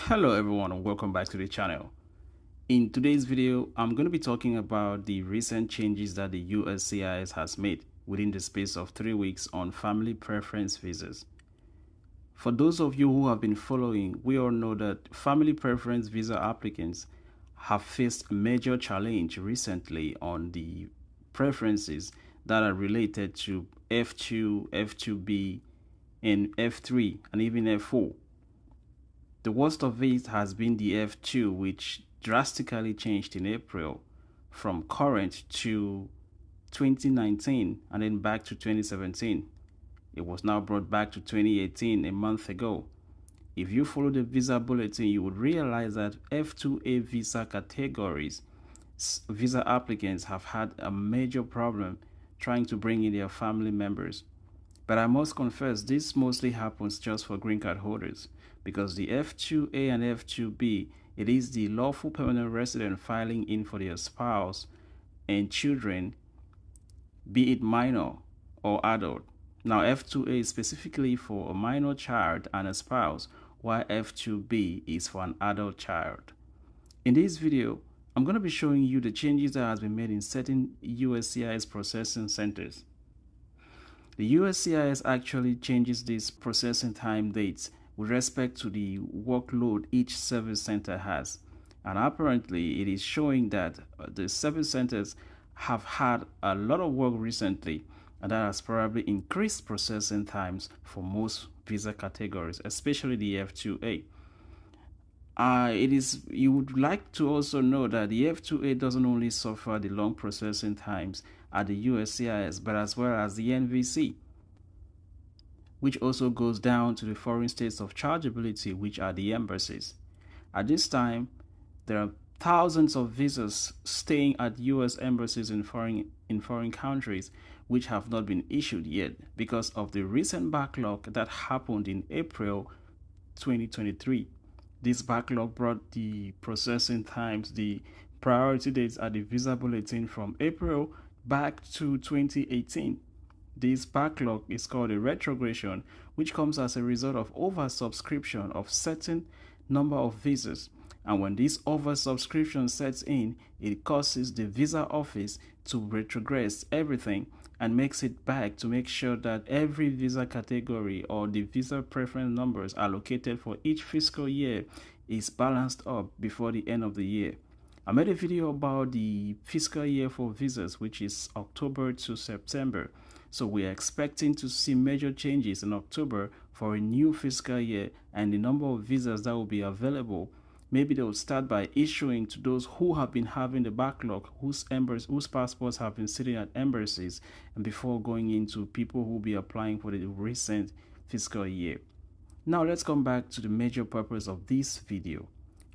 Hello everyone and welcome back to the channel. In today's video, I'm going to be talking about the recent changes that the USCIS has made within the space of 3 weeks on family preference visas. For those of you who have been following, we all know that family preference visa applicants have faced a major challenge recently on the preferences that are related to F2, F2B, and F3, and even F4. The worst of it has been the F2, which drastically changed in April from current to 2019 and then back to 2017. It was now brought back to 2018 a month ago. If you follow the visa bulletin, you would realize that F2A visa categories, visa applicants have had a major problem trying to bring in their family members. But I must confess, this mostly happens just for green card holders, because the F2A and F2B, it is the lawful permanent resident filing in for their spouse and children, be it minor or adult. Now, F2A is specifically for a minor child and a spouse, while F2B is for an adult child. In this video, I'm going to be showing you the changes that has been made in certain USCIS processing centers. The USCIS actually changes these processing time dates with respect to the workload each service center has. And apparently, it is showing that the service centers have had a lot of work recently, and that has probably increased processing times for most visa categories, especially the F2A. You would like to also know that the F2A doesn't only suffer the long processing times at the USCIS, but as well as the NVC, which also goes down to the foreign states of chargeability, which are the embassies. At this time, there are thousands of visas staying at US embassies in foreign countries which have not been issued yet because of the recent backlog that happened in April 2023. This backlog brought the processing times, the priority dates at the visa bulletin from April back to 2018. This backlog is called a retrogression, which comes as a result of oversubscription of certain number of visas. And when this oversubscription sets in, it causes the visa office to retrogress everything and makes it back to make sure that every visa category or the visa preference numbers allocated for each fiscal year is balanced up before the end of the year. I made a video about the fiscal year for visas, which is October to September. So we are expecting to see major changes in October for a new fiscal year, and the number of visas that will be available. Maybe they will start by issuing to those who have been having the backlog, whose passports have been sitting at embassies, and before going into people who will be applying for the recent fiscal year. Now let's come back to the major purpose of this video.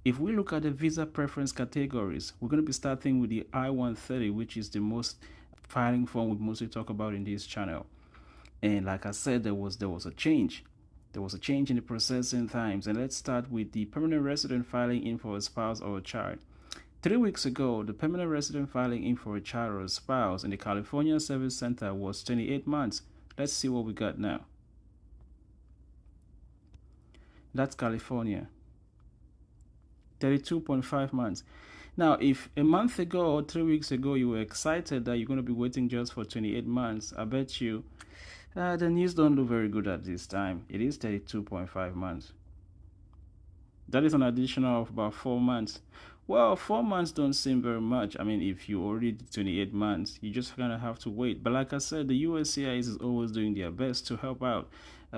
If we look at the visa preference categories, we're going to be starting with the I-130, which is the most filing form we mostly talk about in this channel. And like I said, there was a change. There was a change in the processing times. And let's start with the permanent resident filing in for a spouse or a child. 3 weeks ago, the permanent resident filing in for a child or a spouse in the California Service Center was 28 months. Let's see what we got now. That's California. 32.5 months. Now, if a month ago or 3 weeks ago you were excited that you're going to be waiting just for 28 months, I bet you the news don't look very good at this time. It is 32.5 months. That is an additional of about 4 months. Well, 4 months don't seem very much. I mean, if you already did 28 months, you just kind of have to wait. But like I said, the USCIS is always doing their best to help out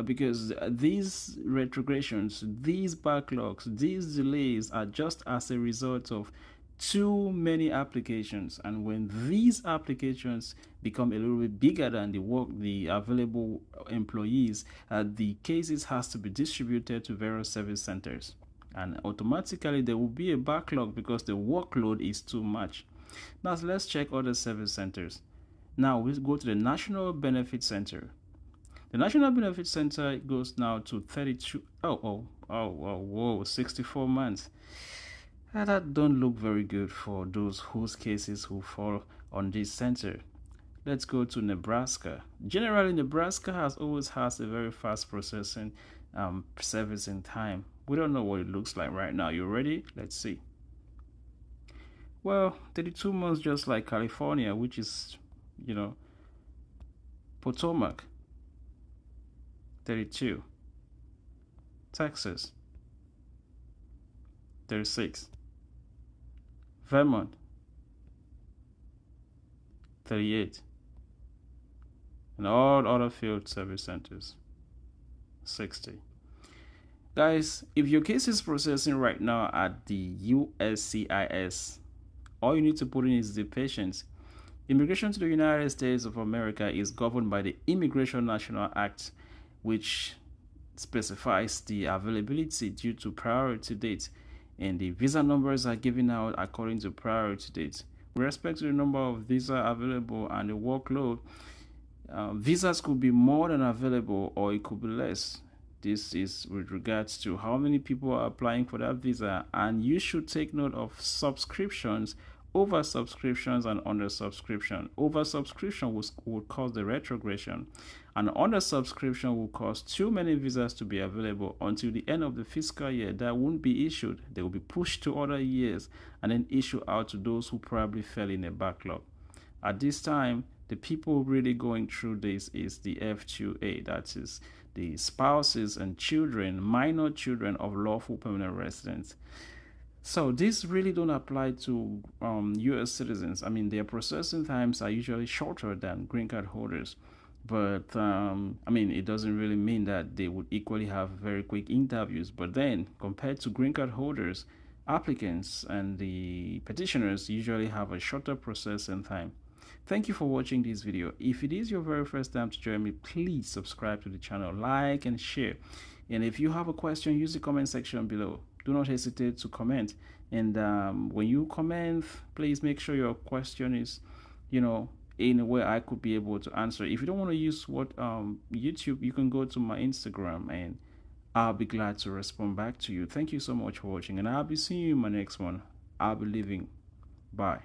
because these retrogressions, these backlogs, these delays are just as a result of too many applications. And when these applications become a little bit bigger than the available employees, the cases has to be distributed to various service centers. And automatically there will be a backlog because the workload is too much. Now let's check other service centers. Now we go to the National Benefit Center. The National Benefit Center goes now to 64 months. That don't look very good for those whose cases who fall on this center. Let's go to Nebraska. Generally, Nebraska has always has a very fast processing servicing time. We don't know what it looks like right now. You ready? Let's see. Well, 32 months, just like California, which is, you know, Potomac, 32. Texas, 36. Vermont, 38. And all other field service centers, 60. Guys, if your case is processing right now at the USCIS, all you need to put in is the patient. Immigration to the United States of America is governed by the Immigration National Act, which specifies the availability due to priority date, and the visa numbers are given out according to priority date. With respect to the number of visa available and the workload, visas could be more than available or it could be less. This is with regards to how many people are applying for that visa, and you should take note of subscriptions, over subscriptions, and under subscription. Over subscription would cause the retrogression, and under subscription will cause too many visas to be available until the end of the fiscal year that won't be issued. They will be pushed to other years and then issued out to those who probably fell in a backlog. At this time, the people really going through this is the F2A, that is the spouses and children, minor children of lawful permanent residents. So these really don't apply to U.S. citizens. I mean, their processing times are usually shorter than green card holders. But, I mean, it doesn't really mean that they would equally have very quick interviews. But then, compared to green card holders, applicants and the petitioners usually have a shorter processing time. Thank you for watching this video. If it is your very first time to join me, please subscribe to the channel, like and share. And if you have a question, use the comment section below. Do not hesitate to comment. And when you comment, please make sure your question is, in a way I could be able to answer. If you don't want to use YouTube, you can go to my Instagram and I'll be glad to respond back to you. Thank you so much for watching, and I'll be seeing you in my next one. I'll be leaving. Bye.